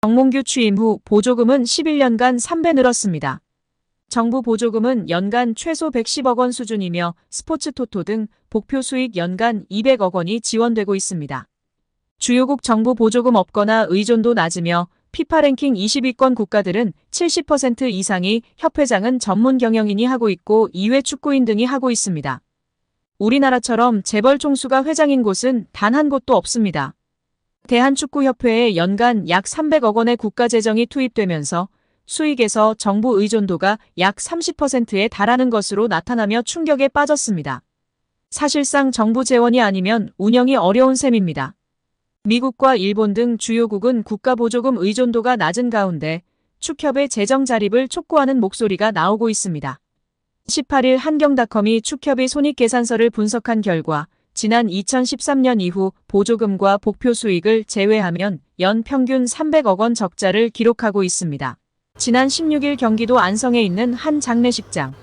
정몽규 취임 후 보조금은 11년간 3배 늘었습니다. 정부 보조금은 연간 최소 110억 원 수준이며 스포츠 토토 등 복표 수익 연간 200억 원이 지원되고 있습니다. 주요국 정부 보조금 없거나 의존도 낮으며 피파 랭킹 20위권 국가들은 70% 이상이 협회장은 전문 경영인이 하고 있고 이외 축구인 등이 하고 있습니다. 우리나라처럼 재벌 총수가 회장인 곳은 단 한 곳도 없습니다. 대한축구협회에 연간 약 300억 원의 국가 재정이 투입되면서 수익에서 정부 의존도가 약 30%에 달하는 것으로 나타나며 충격에 빠졌습니다. 사실상 정부 재원이 아니면 운영이 어려운 셈입니다. 미국과 일본 등 주요국은 국가 보조금 의존도가 낮은 가운데 축협의 재정 자립을 촉구하는 목소리가 나오고 있습니다. 18일 한경닷컴이 축협의 손익계산서를 분석한 결과 지난 2013년 이후 보조금과 복표 수익을 제외하면 연 평균 300억 원 적자를 기록하고 있습니다. 지난 16일 경기도 안성에 있는 한 장례식장.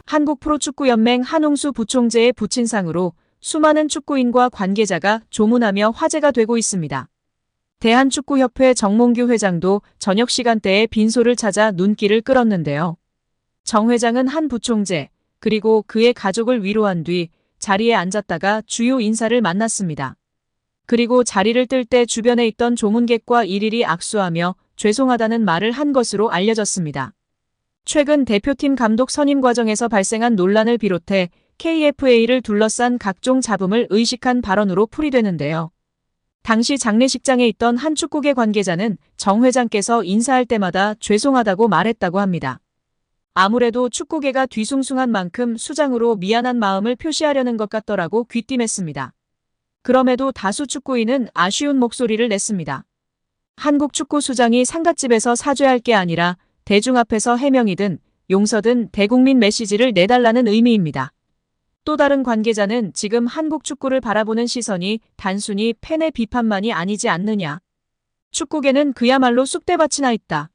한국프로축구연맹 한홍수 부총재의 부친상으로 수많은 축구인과 관계자가 조문하며 화제가 되고 있습니다. 대한축구협회 정몽규 회장도 저녁 시간대에 빈소를 찾아 눈길을 끌었는데요. 정 회장은 한 부총재, 그리고 그의 가족을 위로한 뒤 자리에 앉았다가 주요 인사를 만났습니다. 그리고 자리를 뜰 때 주변에 있던 조문객과 일일이 악수하며 죄송하다는 말을 한 것으로 알려졌습니다. 최근 대표팀 감독 선임 과정에서 발생한 논란을 비롯해 KFA를 둘러싼 각종 잡음을 의식한 발언으로 풀이되는데요. 당시 장례식장에 있던 한 축구계 관계자는 정 회장께서 인사할 때마다 죄송하다고 말했다고 합니다. 아무래도 축구계가 뒤숭숭한 만큼 수장으로 미안한 마음을 표시하려는 것 같더라고 귀띔했습니다. 그럼에도 다수 축구인은 아쉬운 목소리를 냈습니다. 한국 축구 수장이 상갓집에서 사죄할 게 아니라 대중 앞에서 해명이든 용서든 대국민 메시지를 내달라는 의미입니다. 또 다른 관계자는 지금 한국 축구를 바라보는 시선이 단순히 팬의 비판만이 아니지 않느냐. 축구계는 그야말로 쑥대밭이 나 있다.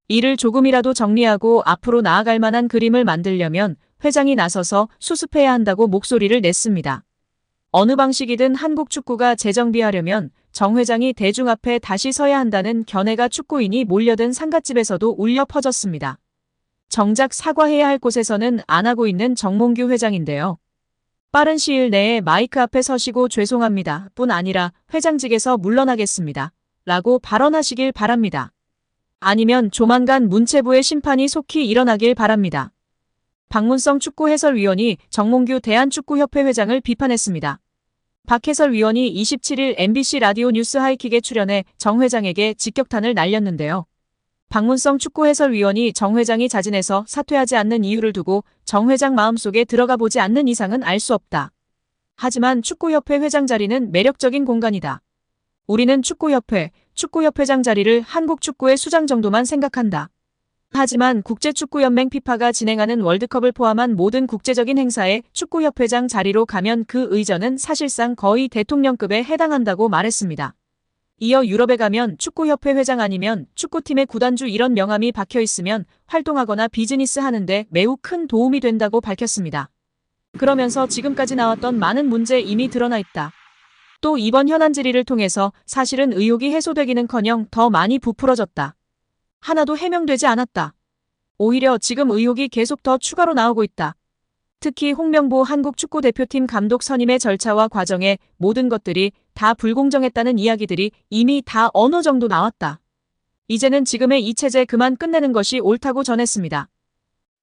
이를 조금이라도 정리하고 앞으로 나아갈 만한 그림을 만들려면 회장이 나서서 수습해야 한다고 목소리를 냈습니다. 어느 방식이든 한국 축구가 재정비하려면 정 회장이 대중 앞에 다시 서야 한다는 견해가 축구인이 몰려든 상갓집에서도 울려 퍼졌습니다. 정작 사과해야 할 곳에서는 안 하고 있는 정몽규 회장인데요. 빠른 시일 내에 마이크 앞에 서시고 죄송합니다 뿐 아니라 회장직에서 물러나겠습니다 라고 발언하시길 바랍니다. 아니면 조만간 문체부의 심판이 속히 일어나길 바랍니다. 박문성 축구해설위원이 정몽규 대한축구협회 회장을 비판했습니다. 박 해설위원이 27일 MBC 라디오 뉴스 하이킥에 출연해 정 회장에게 직격탄을 날렸는데요. 박문성 축구해설위원이 정 회장이 자진해서 사퇴하지 않는 이유를 두고 정 회장 마음속에 들어가 보지 않는 이상은 알 수 없다. 하지만 축구협회 회장 자리는 매력적인 공간이다. 우리는 축구협회장 자리를 한국 축구의 수장 정도만 생각한다. 하지만 국제축구연맹 피파가 진행하는 월드컵을 포함한 모든 국제적인 행사에 축구협회장 자리로 가면 그 의전은 사실상 거의 대통령급에 해당한다고 말했습니다. 이어 유럽에 가면 축구협회 회장 아니면 축구팀의 구단주 이런 명함이 박혀 있으면 활동하거나 비즈니스 하는데 매우 큰 도움이 된다고 밝혔습니다. 그러면서 지금까지 나왔던 많은 문제 이미 드러나 있다. 또 이번 현안 질의를 통해서 사실은 의혹이 해소되기는커녕 더 많이 부풀어졌다. 하나도 해명되지 않았다. 오히려 지금 의혹이 계속 더 추가로 나오고 있다. 특히 홍명보 한국 축구대표팀 감독 선임의 절차와 과정에 모든 것들이 다 불공정했다는 이야기들이 이미 다 어느 정도 나왔다. 이제는 지금의 이 체제 그만 끝내는 것이 옳다고 전했습니다.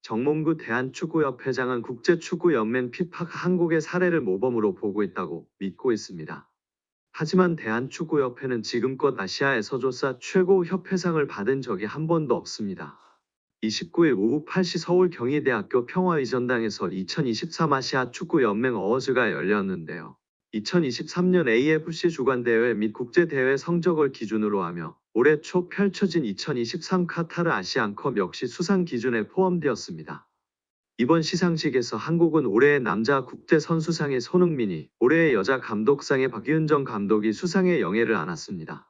정몽규 대한축구협회장은 국제축구연맹 피파가 한국의 사례를 모범으로 보고 있다고 믿고 있습니다. 하지만 대한축구협회는 지금껏 아시아에서조차 최고 협회상을 받은 적이 한 번도 없습니다. 29일 오후 8시 서울 경희대학교 평화의전당에서 2023 아시아 축구연맹 어워즈가 열렸는데요. 2023년 AFC 주관대회 및 국제대회 성적을 기준으로 하며 올해 초 펼쳐진 2023 카타르 아시안컵 역시 수상 기준에 포함되었습니다. 이번 시상식에서 한국은 올해의 남자 국제선수상의 손흥민이, 올해의 여자 감독상의 박윤정 감독이 수상의 영예를 안았습니다.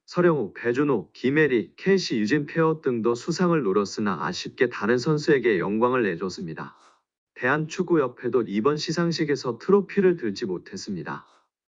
서령욱, 배준호, 김혜리, 캐시 유진 페어 등도 수상을 노렸으나 아쉽게 다른 선수에게 영광을 내줬습니다. 대한축구협회도 이번 시상식에서 트로피를 들지 못했습니다.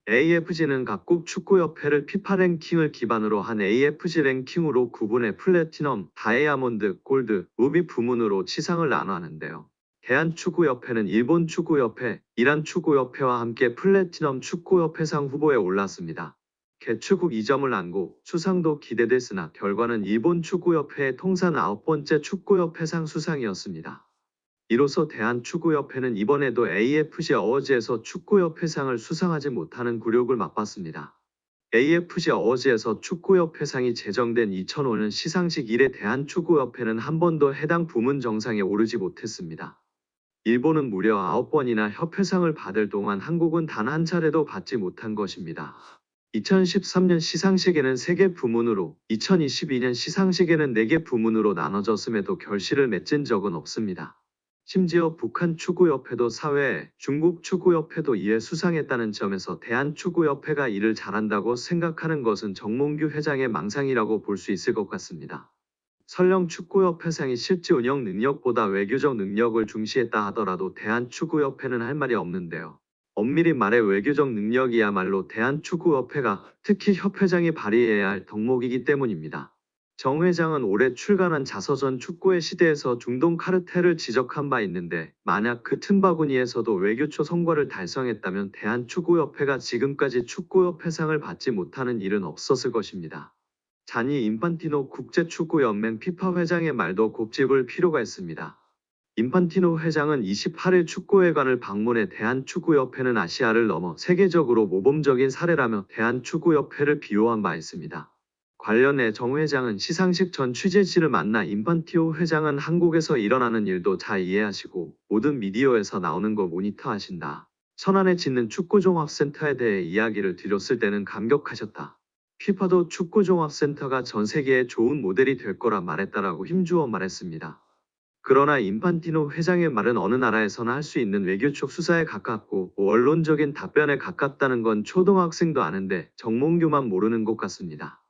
AFG는 각국 축구협회를 피파 랭킹을 기반으로 한 AFG 랭킹으로 구분해 플래티넘, 다이아몬드, 골드, 루비 부문으로 치상을 나눠하는데요. 대한축구협회는 일본 축구협회, 이란 축구협회와 함께 플래티넘 축구협회상 후보에 올랐습니다. 개최국 2점을 안고 수상도 기대됐으나 결과는 일본 축구협회의 통산 9번째 축구협회상 수상이었습니다. 이로써 대한축구협회는 이번에도 AFC 어워즈에서 축구협회상을 수상하지 못하는 굴욕을 맛봤습니다. AFC 어워즈에서 축구협회상이 제정된 2005년 시상식 이래 대한축구협회는 한 번도 해당 부문 정상에 오르지 못했습니다. 일본은 무려 9번이나 협회상을 받을 동안 한국은 단 한 차례도 받지 못한 것입니다. 2013년 시상식에는 3개 부문으로, 2022년 시상식에는 4개 부문으로 나눠졌음에도 결실을 맺은 적은 없습니다. 심지어 북한 축구협회도 4회, 중국 축구협회도 2회 수상했다는 점에서 대한축구협회가 이를 잘한다고 생각하는 것은 정몽규 회장의 망상이라고 볼 수 있을 것 같습니다. 설령 축구협회상이 실제 운영 능력보다 외교적 능력을 중시했다 하더라도 대한축구협회는 할 말이 없는데요. 엄밀히 말해 외교적 능력이야말로 대한축구협회가, 특히 협회장이 발휘해야 할 덕목이기 때문입니다. 정 회장은 올해 출간한 자서전 축구의 시대에서 중동 카르텔을 지적한 바 있는데 만약 그 틈바구니에서도 외교초 성과를 달성했다면 대한축구협회가 지금까지 축구협회상을 받지 못하는 일은 없었을 것입니다. 자니 인판티노 국제축구연맹 피파 회장의 말도 곱씹을 필요가 있습니다. 인판티노 회장은 28일 축구회관을 방문해 대한축구협회는 아시아를 넘어 세계적으로 모범적인 사례라며 대한축구협회를 비호한 바 있습니다. 관련해 정 회장은 시상식 전 취재진을 만나 인판티노 회장은 한국에서 일어나는 일도 잘 이해하시고 모든 미디어에서 나오는 거 모니터하신다. 천안에 짓는 축구종합센터에 대해 이야기를 드렸을 때는 감격하셨다. 피파도 축구종합센터가 전 세계에 좋은 모델이 될 거라 말했다라고 힘주어 말했습니다. 그러나 인판티노 회장의 말은 어느 나라에서나 할 수 있는 외교적 수사에 가깝고 원론적인 답변에 가깝다는 건 초등학생도 아는데 정몽규만 모르는 것 같습니다.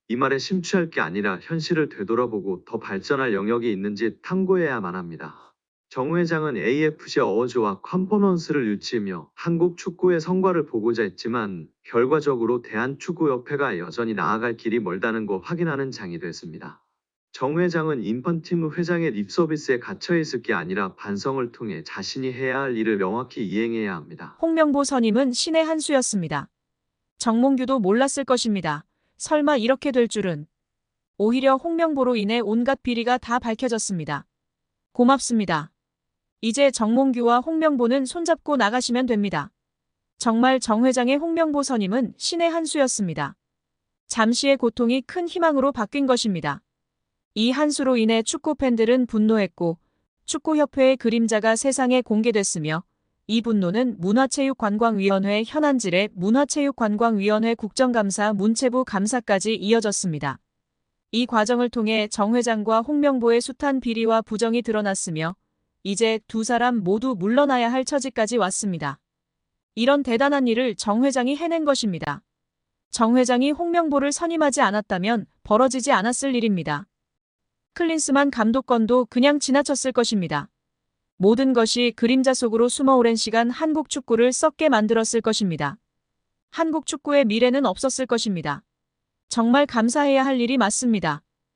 이 말에 심취할 게 아니라 현실을 되돌아보고 더 발전할 영역이 있는지 탐구해야만 합니다. 정 회장은 AFC 어워즈와 컨퍼런스를 유치하며 한국 축구의 성과를 보고자 했지만 결과적으로 대한축구협회가 여전히 나아갈 길이 멀다는 거 확인하는 장이 됐습니다. 정 회장은 인펀티노 회장의 립서비스에 갇혀있을 게 아니라 반성을 통해 자신이 해야 할 일을 명확히 이행해야 합니다. 홍명보 선임은 신의 한 수였습니다. 정몽규도 몰랐을 것입니다. 설마 이렇게 될 줄은. 오히려 홍명보로 인해 온갖 비리가 다 밝혀졌습니다. 고맙습니다. 이제 정몽규와 홍명보는 손잡고 나가시면 됩니다. 정말 정 회장의 홍명보 선임은 신의 한 수였습니다. 잠시의 고통이 큰 희망으로 바뀐 것입니다. 이 한 수로 인해 축구 팬들은 분노했고 축구협회의 그림자가 세상에 공개됐으며 이 분노는 문화체육관광위원회 현안질의 문화체육관광위원회 국정감사 문체부 감사까지 이어졌습니다. 이 과정을 통해 정 회장과 홍명보의 숱한 비리와 부정이 드러났으며 이제 두 사람 모두 물러나야 할 처지까지 왔습니다. 이런 대단한 일을 정 회장이 해낸 것입니다. 정 회장이 홍명보를 선임하지 않았다면 벌어지지 않았을 일입니다. 클린스만 감독권도 그냥 지나쳤을 것입니다. 모든 것이 그림자 속으로 숨어 오랜 시간 한국 축구를 썩게 만들었을 것입니다. 한국 축구의 미래는 없었을 것입니다. 정말 감사해야 할 일이 맞습니다.